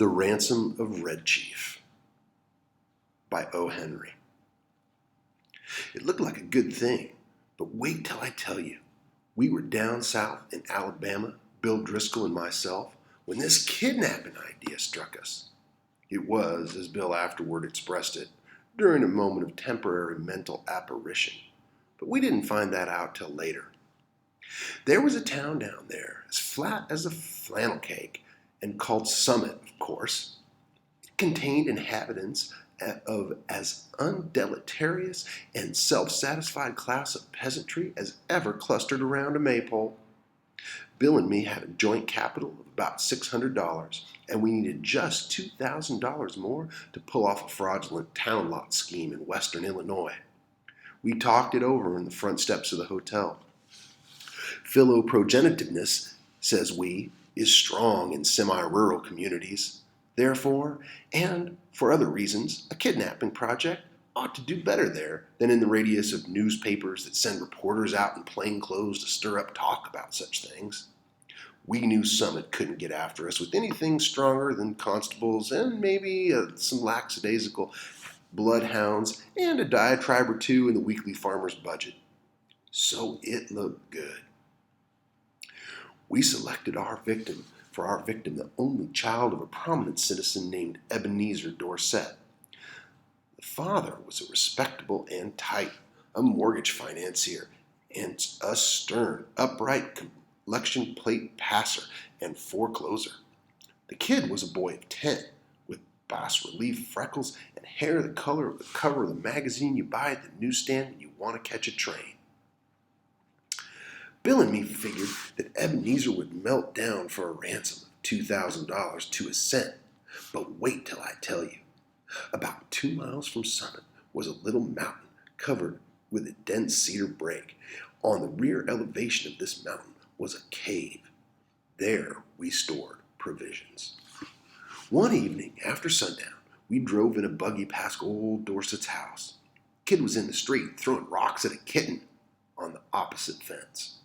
The Ransom of Red Chief by O. Henry. It looked like a good thing, but wait till I tell you. We were down south in Alabama, Bill Driscoll and myself, when this kidnapping idea struck us. It was, as Bill afterward expressed it, during a moment of temporary mental apparition, but we didn't find that out till later. There was a town down there, as flat as a flannel cake, and called Summit, of course. It contained inhabitants of as undeleterious and self-satisfied class of peasantry as ever clustered around a maypole. Bill and me had a joint capital of about $600, and we needed just $2,000 more to pull off a fraudulent town lot scheme in western Illinois. We talked it over in the front steps of the hotel. Philoprogenitiveness, says we, is strong in semi-rural communities. Therefore, and for other reasons, a kidnapping project ought to do better there than in the radius of newspapers that send reporters out in plain clothes to stir up talk about such things. We knew Summit couldn't get after us with anything stronger than constables and maybe some lackadaisical bloodhounds and a diatribe or two in the weekly farmer's budget. So it looked good. We selected for our victim the only child of a prominent citizen named Ebenezer Dorset. The father was a respectable and tight, a mortgage financier, and a stern, upright collection plate passer and forecloser. The kid was a boy of 10, with bas-relief freckles and hair the color of the cover of the magazine you buy at the newsstand when you want to catch a train. Bill and me figured that Ebenezer would melt down for a ransom of $2,000 to a cent. But wait till I tell you. About 2 miles from Summit was a little mountain covered with a dense cedar brake. On the rear elevation of this mountain was a cave. There we stored provisions. One evening after sundown, we drove in a buggy past old Dorset's house. The kid was in the street throwing rocks at a kitten on the opposite fence.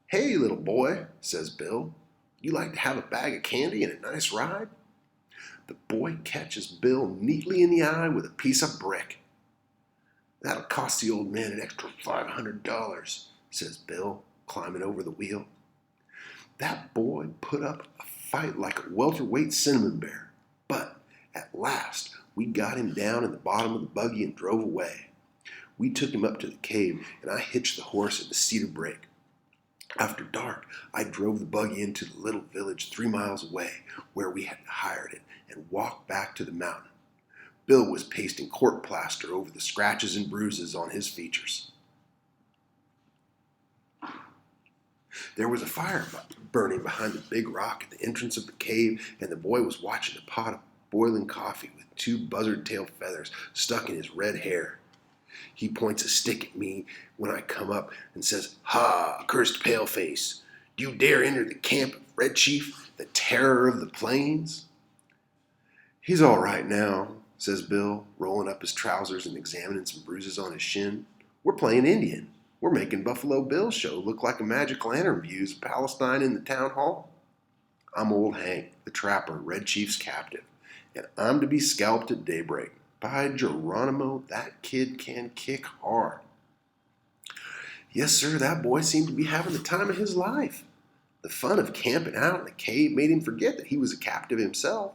"Hey, little boy," says Bill, "you like to have a bag of candy and a nice ride?" The boy catches Bill neatly in the eye with a piece of brick. "That'll cost the old man an extra $500, says Bill, climbing over the wheel. That boy put up a fight like a welterweight cinnamon bear, but at last we got him down in the bottom of the buggy and drove away. We took him up to the cave, and I hitched the horse at the cedar brake. After dark, I drove the buggy into the little village 3 miles away where we had hired it and walked back to the mountain. Bill was pasting court plaster over the scratches and bruises on his features. There was a fire burning behind the big rock at the entrance of the cave, and the boy was watching a pot of boiling coffee with 2 buzzard-tail feathers stuck in his red hair. He points a stick at me when I come up and says, "Ha, accursed paleface, do you dare enter the camp of Red Chief, the terror of the plains?" "He's all right now," says Bill, rolling up his trousers and examining some bruises on his shin. "We're playing Indian. We're making Buffalo Bill's show look like a magic lantern views of Palestine in the town hall. I'm old Hank, the trapper, Red Chief's captive, and I'm to be scalped at daybreak. By Geronimo, that kid can kick hard." Yes, sir, that boy seemed to be having the time of his life. The fun of camping out in the cave made him forget that he was a captive himself.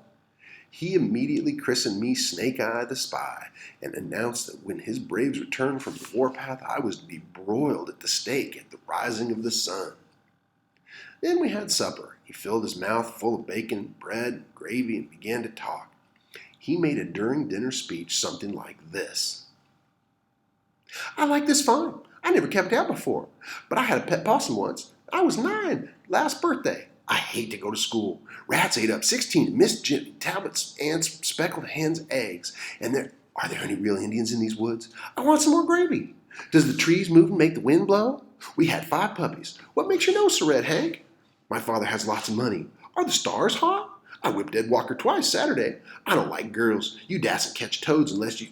He immediately christened me Snake Eye the Spy and announced that when his braves returned from the warpath, I was to be broiled at the stake at the rising of the sun. Then we had supper. He filled his mouth full of bacon, bread, and gravy and began to talk. He made a during dinner speech something like this. "I like this fine. I never kept out before, but I had a pet possum once. I was 9 last birthday. I hate to go to school. Rats ate up 16 of Miss Jimmy Talbot's aunt's speckled hen's eggs. And are there any real Indians in these woods? I want some more gravy. Does the trees move and make the wind blow? We had 5 puppies. What makes your nose so red, Hank? My father has lots of money. Are the stars hot? I whipped Ed Walker twice Saturday. I don't like girls. You dassn't catch toads unless you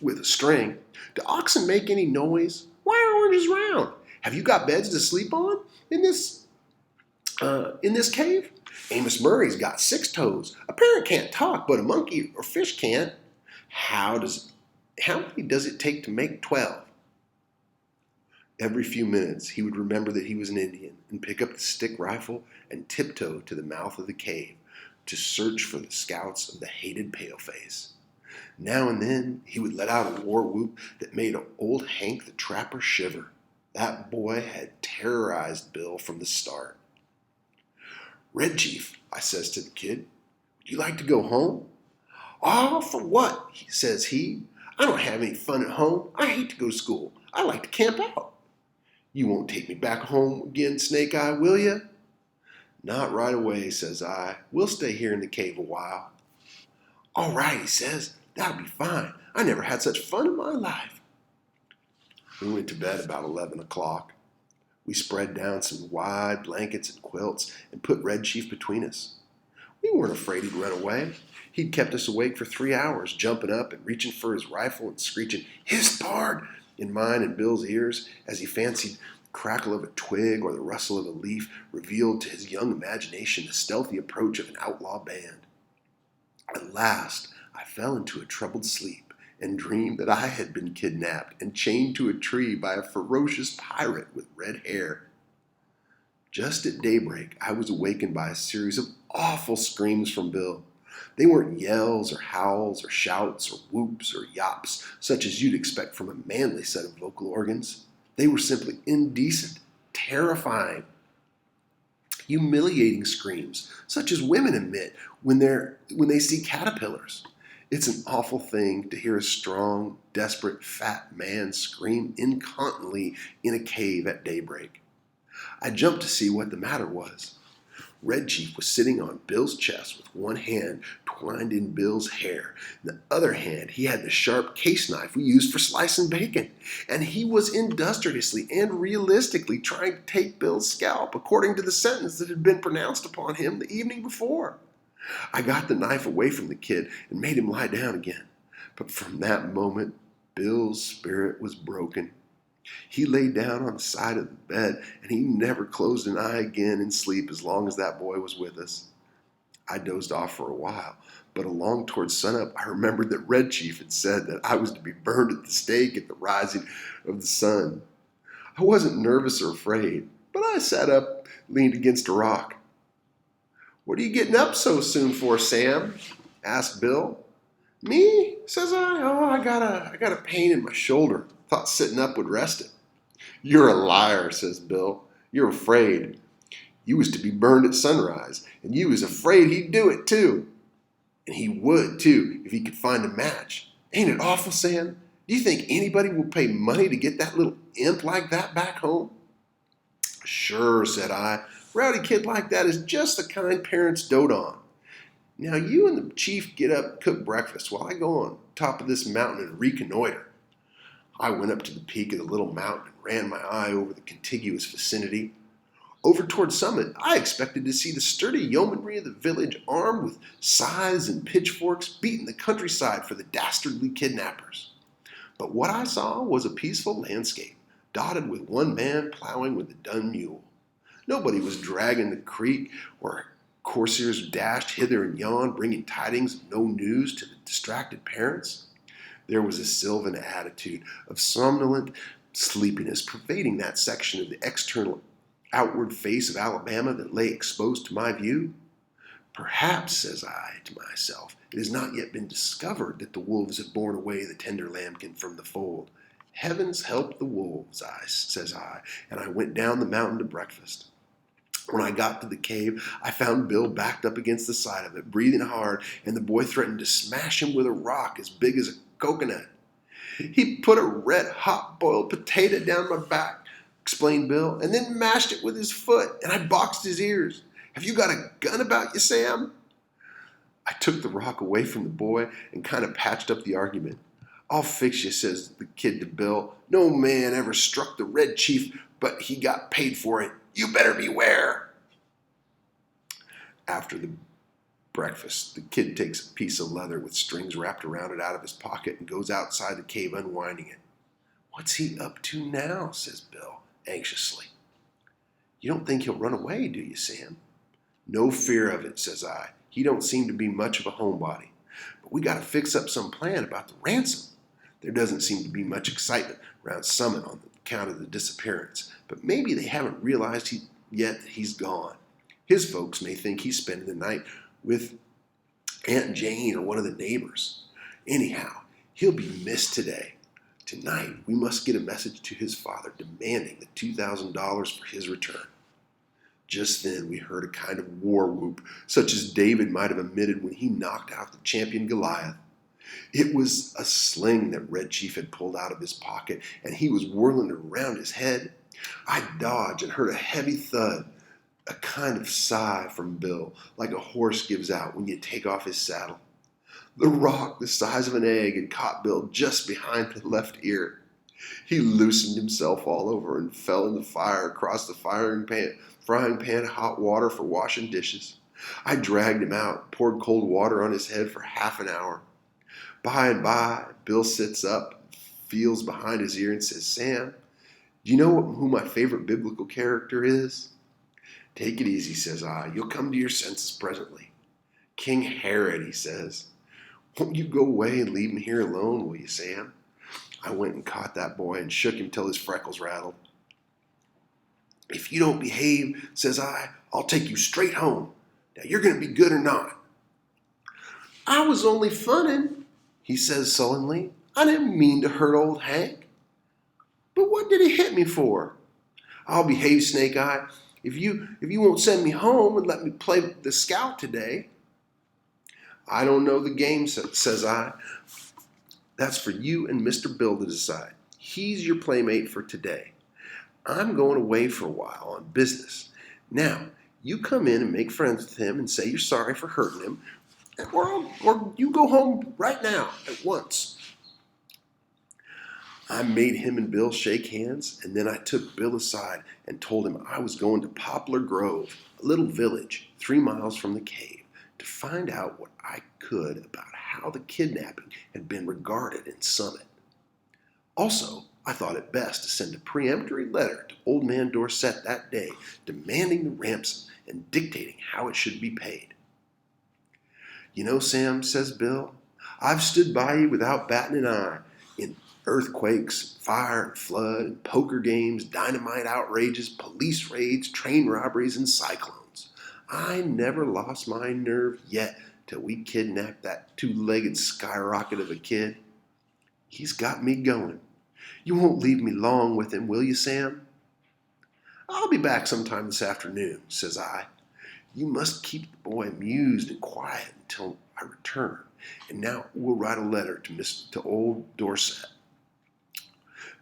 with a string. Do oxen make any noise? Why are oranges round? Have you got beds to sleep on in this cave? Amos Murray's got 6 toes. A parrot can't talk, but a monkey or fish can't. How many does it take to make 12? Every few minutes, he would remember that he was an Indian and pick up the stick rifle and tiptoe to the mouth of the cave to search for the scouts of the hated paleface. Now and then, he would let out a war whoop that made old Hank the trapper shiver. That boy had terrorized Bill from the start. "Red Chief," I says to the kid, "would you like to go home?" "Oh, for what?" says he. "I don't have any fun at home. I hate to go to school. I like to camp out." "You won't take me back home again, Snake Eye, will you?" "Not right away," says I. "We'll stay here in the cave a while." "All right," he says. "That'll be fine. I never had such fun in my life." We went to bed about 11 o'clock. We spread down some wide blankets and quilts and put Red Chief between us. We weren't afraid he'd run away. He'd kept us awake for 3 hours, jumping up and reaching for his rifle and screeching, "Hist, pard!" in mine and Bill's ears as he fancied the crackle of a twig or the rustle of a leaf revealed to his young imagination the stealthy approach of an outlaw band. At last, I fell into a troubled sleep and dreamed that I had been kidnapped and chained to a tree by a ferocious pirate with red hair. Just at daybreak, I was awakened by a series of awful screams from Bill. They weren't yells or howls or shouts or whoops or yops, such as you'd expect from a manly set of vocal organs. They were simply indecent, terrifying, humiliating screams, such as women emit when they see caterpillars. It's an awful thing to hear a strong, desperate, fat man scream incontinently in a cave at daybreak. I jumped to see what the matter was. Red Chief was sitting on Bill's chest with one hand twined in Bill's hair. In the other hand, he had the sharp case knife we used for slicing bacon. And he was industriously and realistically trying to take Bill's scalp according to the sentence that had been pronounced upon him the evening before. I got the knife away from the kid and made him lie down again. But from that moment, Bill's spirit was broken. He lay down on the side of the bed, and he never closed an eye again in sleep as long as that boy was with us. I dozed off for a while, but along towards sunup, I remembered that Red Chief had said that I was to be burned at the stake at the rising of the sun. I wasn't nervous or afraid, but I sat up, leaned against a rock. "What are you getting up so soon for, Sam?" asked Bill. "Me?" says I. "Oh, I got a pain in my shoulder. Thought sitting up would rest it." "You're a liar," says Bill. "You're afraid. You was to be burned at sunrise, and you was afraid he'd do it too. And he would too, if he could find a match. Ain't it awful, Sam? Do you think anybody will pay money to get that little imp like that back home?" "Sure," said I. "A rowdy kid like that is just the kind parents dote on. Now you and the chief get up and cook breakfast while I go on top of this mountain and reconnoiter." I went up to the peak of the little mountain and ran my eye over the contiguous vicinity. Over toward summit, I expected to see the sturdy yeomanry of the village armed with scythes and pitchforks beating the countryside for the dastardly kidnappers. But what I saw was a peaceful landscape, dotted with one man plowing with a dun mule. Nobody was dragging the creek where coursiers dashed hither and yon, bringing tidings of no news to the distracted parents. There was a sylvan attitude of somnolent sleepiness pervading that section of the external outward face of Alabama that lay exposed to my view. "Perhaps," says I to myself, "it has not yet been discovered that the wolves have borne away the tender lambkin from the fold. Heavens help the wolves," says I, and I went down the mountain to breakfast. When I got to the cave, I found Bill backed up against the side of it, breathing hard, and the boy threatened to smash him with a rock as big as a coconut. "He put a red-hot boiled potato down my back," explained Bill, "and then mashed it with his foot, and I boxed his ears. Have you got a gun about you, Sam?" I took the rock away from the boy and kind of patched up the argument. "I'll fix you," says the kid to Bill. "No man ever struck the Red Chief, but he got paid for it. You better beware." After the breakfast, the kid takes a piece of leather with strings wrapped around it out of his pocket and goes outside the cave unwinding it. "What's he up to now?" says Bill, anxiously. "You don't think he'll run away, do you, Sam?" No fear of it, says I. He don't seem to be much of a homebody. But we got to fix up some plan about the ransom. There doesn't seem to be much excitement around Summit on account of the disappearance, but maybe they haven't realized yet that he's gone. His folks may think he's spending the night with Aunt Jane or one of the neighbors. Anyhow, he'll be missed today. Tonight, we must get a message to his father demanding the $2,000 for his return. Just then, we heard a kind of war whoop, such as David might have emitted when he knocked out the champion Goliath. It was a sling that Red Chief had pulled out of his pocket, and he was whirling it around his head. I dodged and heard a heavy thud, a kind of sigh from Bill, like a horse gives out when you take off his saddle. The rock, the size of an egg, had caught Bill just behind the left ear. He loosened himself all over and fell in the fire across the frying pan of hot water for washing dishes. I dragged him out, poured cold water on his head for half an hour. By and by, Bill sits up, feels behind his ear, and says, "Sam, do you know who my favorite biblical character is?" "Take it easy," says I. "You'll come to your senses presently." "King Herod," he says. "Won't you go away and leave me here alone, will you, Sam?" I went and caught that boy and shook him till his freckles rattled. "If you don't behave," says I, "I'll take you straight home. Now you're going to be good or not?" "I was only funning," he says sullenly. "I didn't mean to hurt old Hank." "But what did he hit me for?" "I'll behave, Snake Eye, if you won't send me home and let me play the scout today." "I don't know the game," says I. "That's for you and Mr. Bill to decide. He's your playmate for today. I'm going away for a while on business. Now, you come in and make friends with him and say you're sorry for hurting him, or you go home right now at once." I made him and Bill shake hands, and then I took Bill aside and told him I was going to Poplar Grove, a little village 3 miles from the cave, to find out what I could about how the kidnapping had been regarded in Summit. Also, I thought it best to send a peremptory letter to Old Man Dorset that day, demanding the ransom and dictating how it should be paid. "You know, Sam," says Bill, "I've stood by you without batting an eye in earthquakes, fire and flood, and poker games, dynamite outrages, police raids, train robberies, and cyclones. I never lost my nerve yet till we kidnapped that 2-legged skyrocket of a kid. He's got me going. You won't leave me long with him, will you, Sam?" "I'll be back sometime this afternoon," says I. "You must keep the boy amused and quiet until I return. And now we'll write a letter to old Dorset."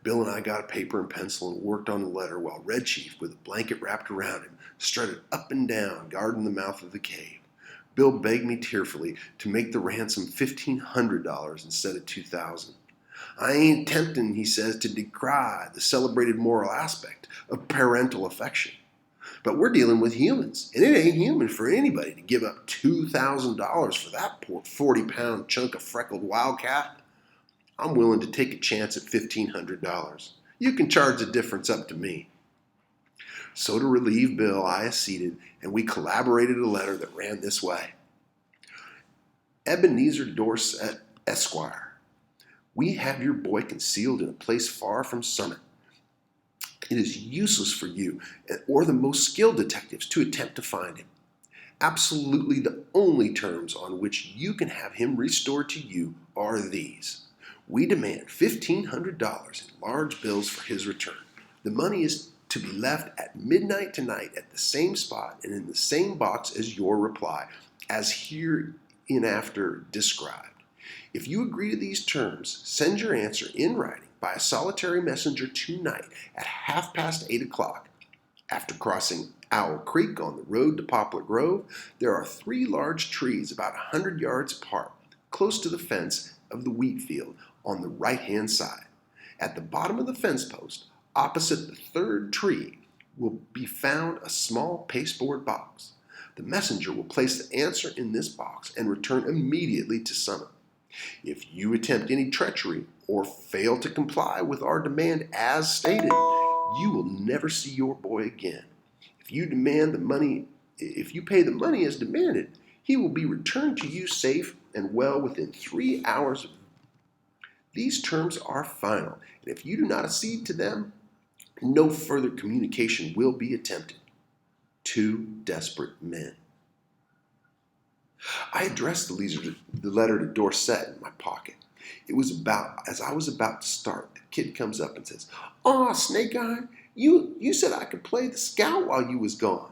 Bill and I got a paper and pencil and worked on the letter while Red Chief, with a blanket wrapped around him, strutted up and down, guarding the mouth of the cave. Bill begged me tearfully to make the ransom $1,500 instead of $2,000. "I ain't tempting," he says, "to decry the celebrated moral aspect of parental affection. But we're dealing with humans, and it ain't human for anybody to give up $2,000 for that poor 40-pound chunk of freckled wildcat. I'm willing to take a chance at $1,500. You can charge the difference up to me." So to relieve Bill, I acceded, and we collaborated a letter that ran this way: "Ebenezer Dorset, Esquire. We have your boy concealed in a place far from Summit. It is useless for you or the most skilled detectives to attempt to find him. Absolutely the only terms on which you can have him restored to you are these. We demand $1,500 in large bills for his return. The money is to be left at midnight tonight at the same spot and in the same box as your reply, as hereinafter described. If you agree to these terms, send your answer in writing by a solitary messenger tonight at 8:30. After crossing Owl Creek on the road to Poplar Grove, there are 3 large trees about 100 yards apart, close to the fence of the wheat field on the right-hand side. At the bottom of the fence post, opposite the 3rd tree, will be found a small pasteboard box. The messenger will place the answer in this box and return immediately to Summit. If you attempt any treachery or fail to comply with our demand as stated, you will never see your boy again. If you demand the money If you pay the money as demanded, he will be returned to you safe and well within 3 hours. These terms are final, and if you do not accede to them, no further communication will be attempted. 2 desperate men. I addressed the letter to Dorset in my pocket. It was about, as I was about to start, the kid comes up and says, "Aw, Snake Eye, you said I could play the scout while you was gone."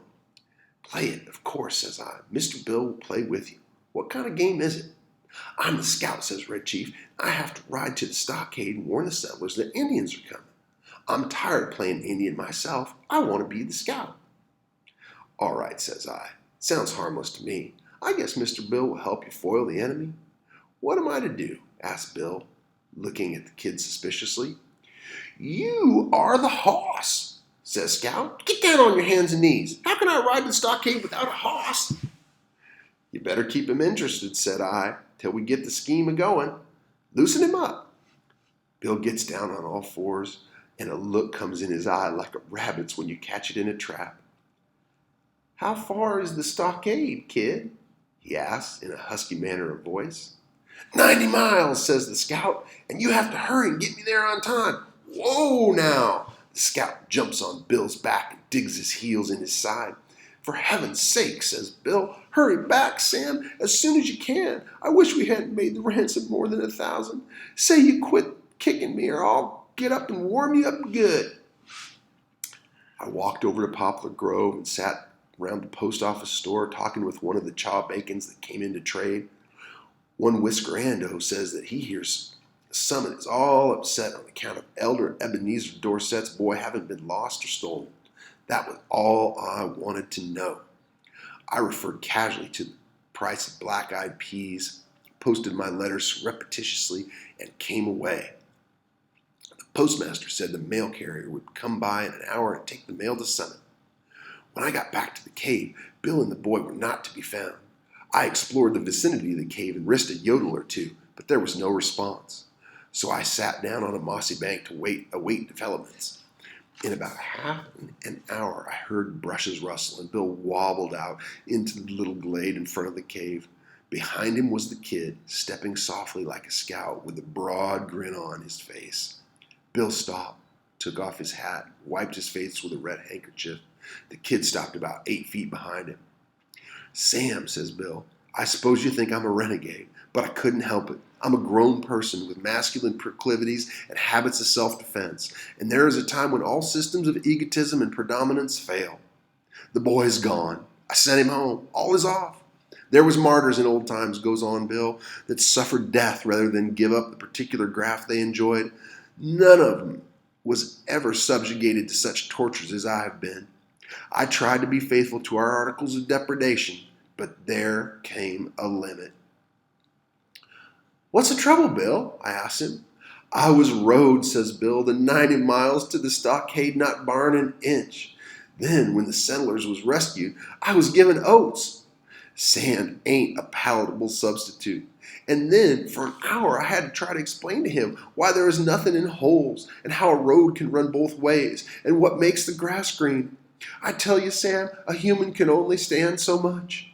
"Play it, of course," says I. "Mr. Bill will play with you. What kind of game is it?" "I'm the scout," says Red Chief. "I have to ride to the stockade and warn the settlers that Indians are coming. I'm tired of playing Indian myself. I want to be the scout." "All right," says I. "Sounds harmless to me. I guess Mr. Bill will help you foil the enemy." "What am I to do?" asked Bill, looking at the kid suspiciously. "You are the hoss," says Scout. "Get down on your hands and knees. How can I ride to the stockade without a hoss?" "You better keep him interested," said I, "till we get the scheme a-going. Loosen him up." Bill gets down on all fours, and a look comes in his eye like a rabbit's when you catch it in a trap. "How far is the stockade, kid?" he asks in a husky manner of voice. 90 miles, says the scout, "and you have to hurry and get me there on time." "Whoa now!" The scout jumps on Bill's back and digs his heels in his side. "For heaven's sake," says Bill, "hurry back, Sam, as soon as you can. I wish we hadn't made the ransom more than 1,000. Say you quit kicking me or I'll get up and warm you up good." I walked over to Poplar Grove and sat around the post office store talking with one of the chaw bacons that came in to trade. One whiskerando says that he hears Summit is all upset on account of Elder Ebenezer Dorset's boy having been lost or stolen. That was all I wanted to know. I referred casually to the price of black-eyed peas, posted my letters surreptitiously, and came away. The postmaster said the mail carrier would come by in an hour and take the mail to Summit. When I got back to the cave, Bill and the boy were not to be found. I explored the vicinity of the cave and risked a yodel or two, but there was no response. So I sat down on a mossy bank to await developments. In about half an hour, I heard brushes rustle, and Bill wobbled out into the little glade in front of the cave. Behind him was the kid, stepping softly like a scout with a broad grin on his face. Bill stopped, took off his hat, wiped his face with a red handkerchief. The kid stopped about 8 feet behind him. "Sam," says Bill, "I suppose you think I'm a renegade, but I couldn't help it. I'm a grown person with masculine proclivities and habits of self-defense, and there is a time when all systems of egotism and predominance fail. The boy is gone. I sent him home. All is off. There was martyrs in old times," goes on Bill, "that suffered death rather than give up the particular graft they enjoyed. None of them was ever subjugated to such tortures as I have been. I tried to be faithful to our articles of depredation, but there came a limit." "What's the trouble, Bill?" I asked him. "I was rode," says Bill, "the 90 miles to the stockade, not barring an inch. Then, when the settlers was rescued, I was given oats. Sand ain't a palatable substitute. And then, for an hour, I had to try to explain to him why there is nothing in holes, and how a road can run both ways, and what makes the grass green. I tell you, Sam, a human can only stand so much.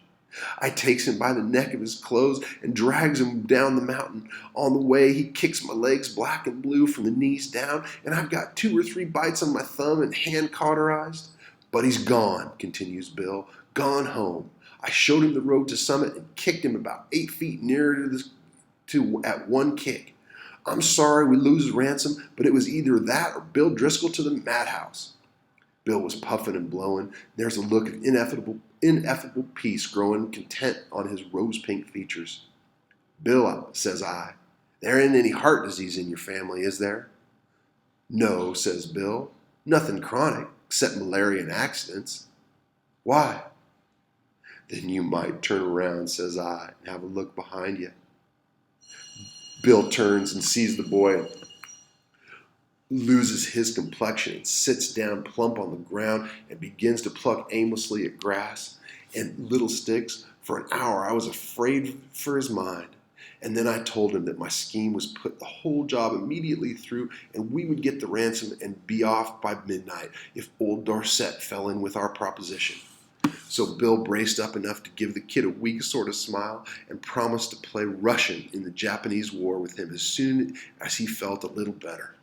I takes him by the neck of his clothes and drags him down the mountain. On the way, he kicks my legs black and blue from the knees down, and I've got 2 or 3 bites on my thumb and hand cauterized. But he's gone," continues Bill, "gone home. I showed him the road to Summit and kicked him about 8 feet nearer at one kick. I'm sorry we lose Ransom, but it was either that or Bill Driscoll to the madhouse." Bill was puffing and blowing. There's a look of ineffable peace growing content on his rose-pink features. "Bill," says I, "there ain't any heart disease in your family, is there?" "No," says Bill, "nothing chronic, except malaria and accidents." "Why?" "Then you might turn around," says I, "and have a look behind you." Bill turns and sees the boy, loses his complexion and sits down plump on the ground and begins to pluck aimlessly at grass and little sticks. For an hour I was afraid for his mind, and then I told him that my scheme was put the whole job immediately through, and we would get the ransom and be off by midnight if old Dorset fell in with our proposition. So Bill braced up enough to give the kid a weak sort of smile and promised to play Russian in the Japanese War with him as soon as he felt a little better.